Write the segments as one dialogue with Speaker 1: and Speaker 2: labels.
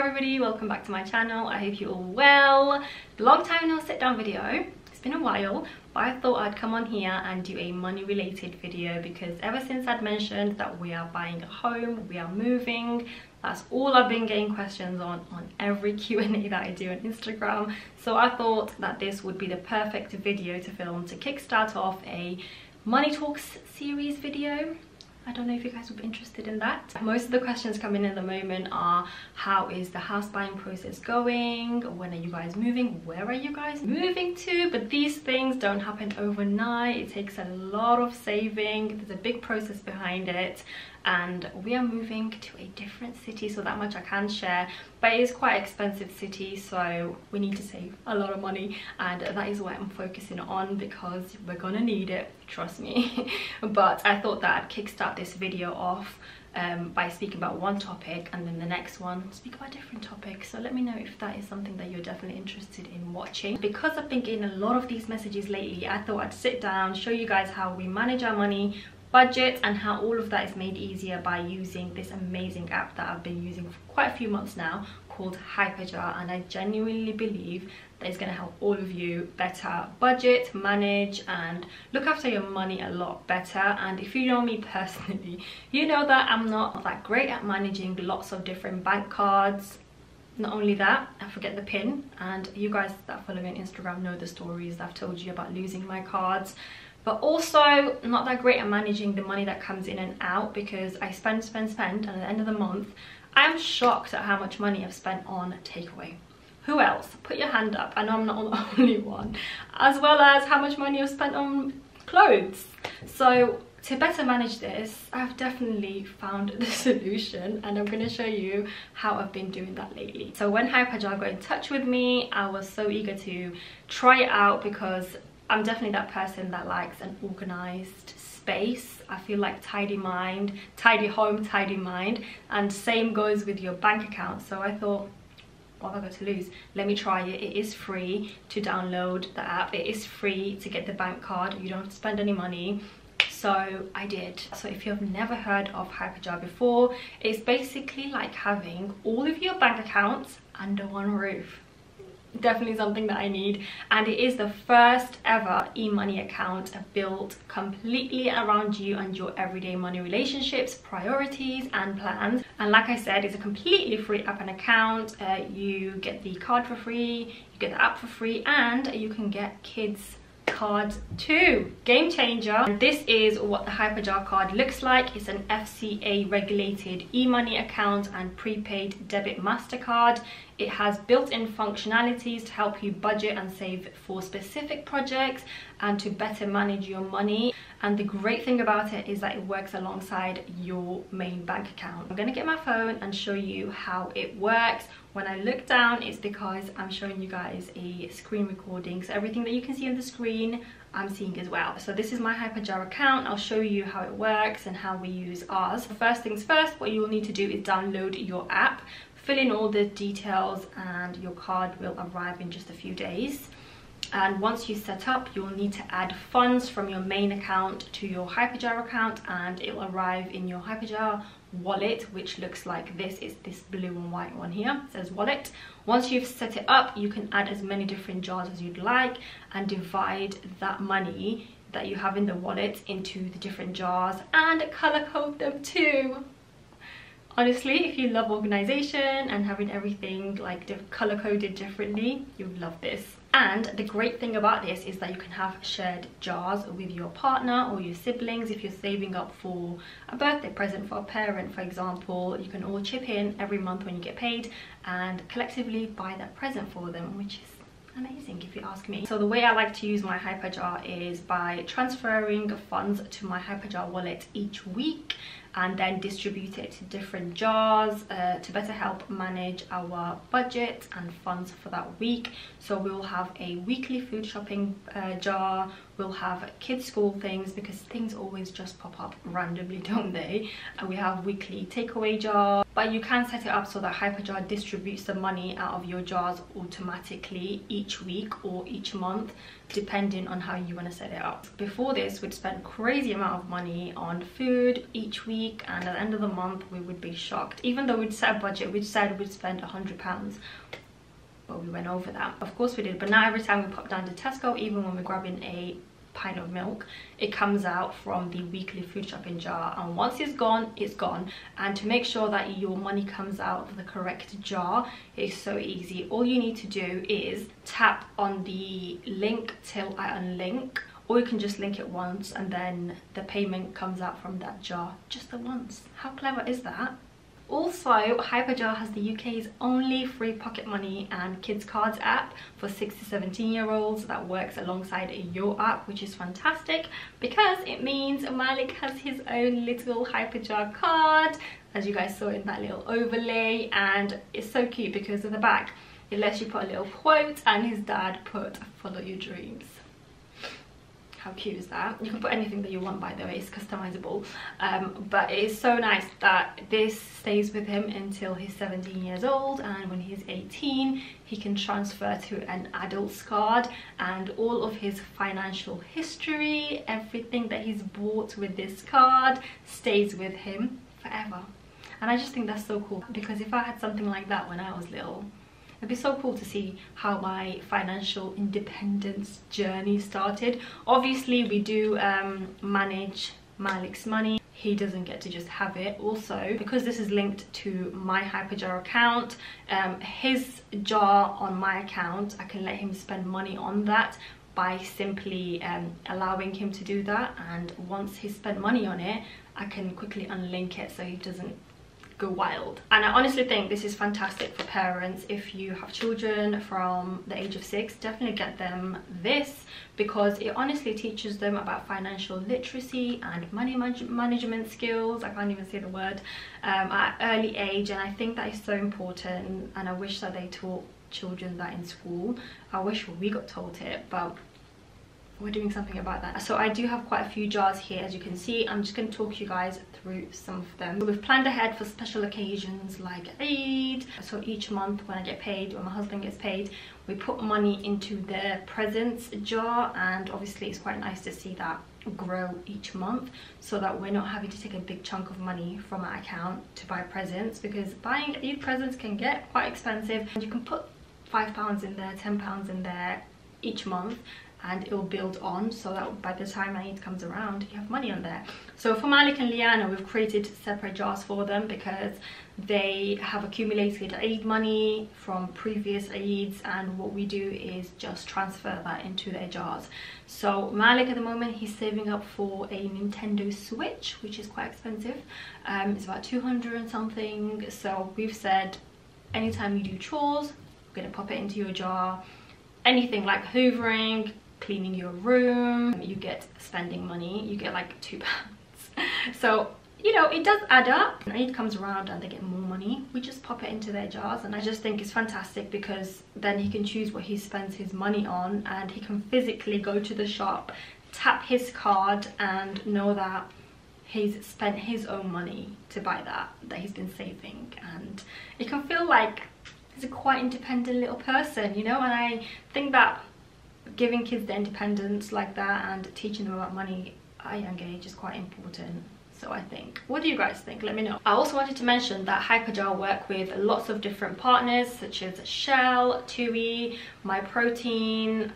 Speaker 1: everybody, welcome back to my channel. I hope you're all well. Long time no sit down video. It's been a while, but I thought I'd come on here and do a money related video because ever since I'd mentioned that we are buying a home, we are moving, that's all I've been getting questions on every Q&A that I do on Instagram. So I thought that this would be the perfect video to film to kickstart off a money talks series video. I don't know if you guys would be interested in that. Most of the questions coming in at the moment are, how is the house buying process going? When are you guys moving? Where are you guys moving to? But these things don't happen overnight. It takes a lot of saving. There's a big process behind it. And we are moving to a different city, so that much I can share, but it is quite an expensive city, so we need to save a lot of money, and that is what I'm focusing on because we're gonna need it, trust me. But I thought that I'd kickstart this video off by speaking about one topic, and then the next one speak about a different topic. So let me know if that is something that you're definitely interested in watching. Because I've been getting a lot of these messages lately, I thought I'd sit down, show you guys how we manage our money, budget, and how all of that is made easier by using this amazing app that I've been using for quite a few months now called Hyperjar, and I genuinely believe that it's going to help all of you better budget, manage, and look after your money a lot better. And if you know me personally, you know that I'm not that great at managing lots of different bank cards. Not only that, I forget the pin, and you guys that follow me on Instagram know the stories that I've told you about losing my cards. But also not that great at managing the money that comes in and out because I spend, and at the end of the month I am shocked at how much money I've spent on takeaway. Who else? Put your hand up. I know I'm not the only one. As well as how much money I've spent on clothes. So to better manage this, I've definitely found the solution, and I'm going to show you how I've been doing that lately. So when Hyperjar got in touch with me, I was so eager to try it out because I'm definitely that person that likes an organized space. I feel like tidy mind, tidy home, tidy mind, and same goes with your bank account. So I thought, what have I got to lose? Let me try it. It is free to download the app. It is free to get the bank card. You don't have to spend any money. So I did. So if you've never heard of Hyperjar before, it's basically like having all of your bank accounts under one roof. Definitely something that I need, and it is the first ever e-money account built completely around you and your everyday money relationships, priorities and plans. And like I said, it's a completely free app and account. You get the card for free, you get the app for free, and you can get kids cards too. Game changer. And this is what the Hyperjar card looks like. It's an FCA regulated e-money account and prepaid debit MasterCard. It has built-in functionalities to help you budget and save for specific projects and to better manage your money. And the great thing about it is that it works alongside your main bank account. I'm gonna get my phone and show you how it works. When I look down, it's because I'm showing you guys a screen recording, so everything that you can see on the screen I'm seeing as well. So this is my Hyperjar account. I'll show you how it works and how we use ours. First things first, what you will need to do is download your app, fill in all the details, and your card will arrive in just a few days. And once you set up, you'll need to add funds from your main account to your Hyperjar account, and it will arrive in your Hyperjar wallet, which looks like this. It's this blue and white one here. It says wallet. Once you've set it up, you can add as many different jars as you'd like and divide that money that you have in the wallet into the different jars and color code them too. Honestly, if you love organization and having everything like color coded differently, you'll love this. And the great thing about this is that you can have shared jars with your partner or your siblings. If you're saving up for a birthday present for a parent, for example, you can all chip in every month when you get paid and collectively buy that present for them, which is amazing if you ask me. So the way I like to use my Hyperjar is by transferring funds to my Hyperjar wallet each week and then distribute it to different jars to better help manage our budget and funds for that week. So we'll have a weekly food shopping jar, we'll have kids school things because things always just pop up randomly, don't they? And we have weekly takeaway jar, but you can set it up so that Hyperjar distributes the money out of your jars automatically each week or each month, depending on how you want to set it up. Before this, we'd spend crazy amount of money on food each week, week, and at the end of the month we would be shocked. Even though we'd set a budget, we'd said we'd spend £100, but we went over that. Of course we did. But now every time we pop down to Tesco, even when we're grabbing a pint of milk, it comes out from the weekly food shopping jar, and once it's gone, it's gone. And to make sure that your money comes out of the correct jar, it's so easy. All you need to do is tap on the link till I unlink, or you can just link it once and then the payment comes out from that jar just the once. How clever is that? Also, Hyperjar has the UK's only free pocket money and kids cards app for 6 to 17-year-olds that works alongside your app, which is fantastic because it means Malik has his own little Hyperjar card, as you guys saw in that little overlay, and it's so cute because at the back it lets you put a little quote, and his dad put "follow your dreams." How cute is that? You can put anything that you want, by the way, it's customizable. But it is so nice that this stays with him until he's 17 years old, and when he's 18 he can transfer to an adult's card, and all of his financial history, everything that he's bought with this card, stays with him forever. And I just think that's so cool, because if I had something like that when I was little, it'd be so cool to see how my financial independence journey started. Obviously we do manage Malik's money. He doesn't get to just have it. Also, because this is linked to my Hyperjar account, his jar on my account, I can let him spend money on that by simply allowing him to do that. And once he's spent money on it, I can quickly unlink it so he doesn't go wild. And I honestly think this is fantastic for parents. If you have children from the age of 6, definitely get them this, because it honestly teaches them about financial literacy and money management skills. I can't even say the word, at early age, and I think that is so important, and I wish that they taught children that in school. I wish we got taught it, but we're doing something about that. So I do have quite a few jars here, as you can see. I'm just going to talk you guys through some of them. We've planned ahead for special occasions like Eid. So each month when I get paid, or my husband gets paid, we put money into the presents jar, and obviously it's quite nice to see that grow each month, so that we're not having to take a big chunk of money from our account to buy presents, because buying Eid presents can get quite expensive. And you can put £5 in there, £10 in there each month, and it will build on, so that by the time Eid comes around, you have money on there. So for Malik and Liana, we've created separate jars for them because they have accumulated Eid money from previous Eids, and what we do is just transfer that into their jars. So Malik at the moment, he's saving up for a Nintendo Switch, which is quite expensive. It's about 200 and something. So we've said, anytime you do chores, we're gonna pop it into your jar. Anything like hoovering, cleaning your room, you get spending money, you get like £2. So, you know, it does add up. And Eid comes around and they get more money, we just pop it into their jars. And I just think it's fantastic, because then he can choose what he spends his money on, and he can physically go to the shop, tap his card, and know that he's spent his own money to buy that he's been saving. And it can feel like he's a quite independent little person, you know. And I think that giving kids the independence like that and teaching them about money at a young age is quite important. So I think, what do you guys think? Let me know. I also wanted to mention that Hyperjar work with lots of different partners, such as Shell, TUI, MyProtein,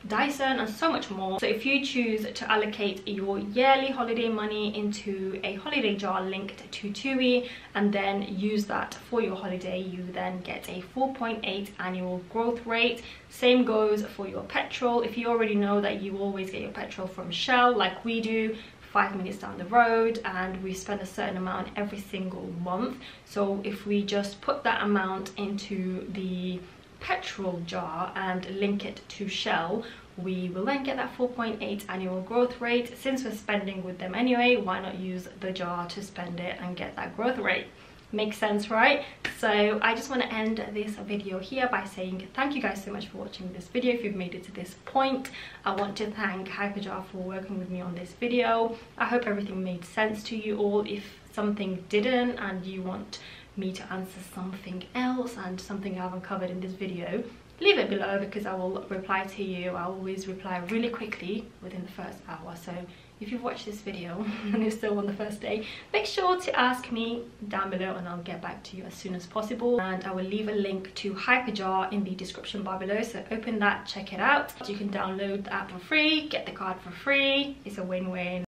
Speaker 1: Dyson, and so much more. So if you choose to allocate your yearly holiday money into a holiday jar linked to TUI, and then use that for your holiday, you then get a 4.8 annual growth rate. Same goes for your petrol. If you already know that you always get your petrol from Shell, like we do, 5 minutes down the road, and we spend a certain amount every single month. So if we just put that amount into the petrol jar and link it to Shell, we will then get that 4.8 annual growth rate. Since we're spending with them anyway, why not use the jar to spend it and get that growth rate? Makes sense, right? So I just want to end this video here by saying thank you guys so much for watching this video. If you've made it to this point, I want to thank Hyperjar for working with me on this video. I hope everything made sense to you all. If something didn't and you want me to answer something else and something I haven't covered in this video, leave it below, because I will reply to you. I always reply really quickly within the first hour. So if you've watched this video and you're still on the first day, make sure to ask me down below and I'll get back to you as soon as possible. And I will leave a link to Hyperjar in the description bar below, so open that, check it out. You can download the app for free, get the card for free. It's a win-win.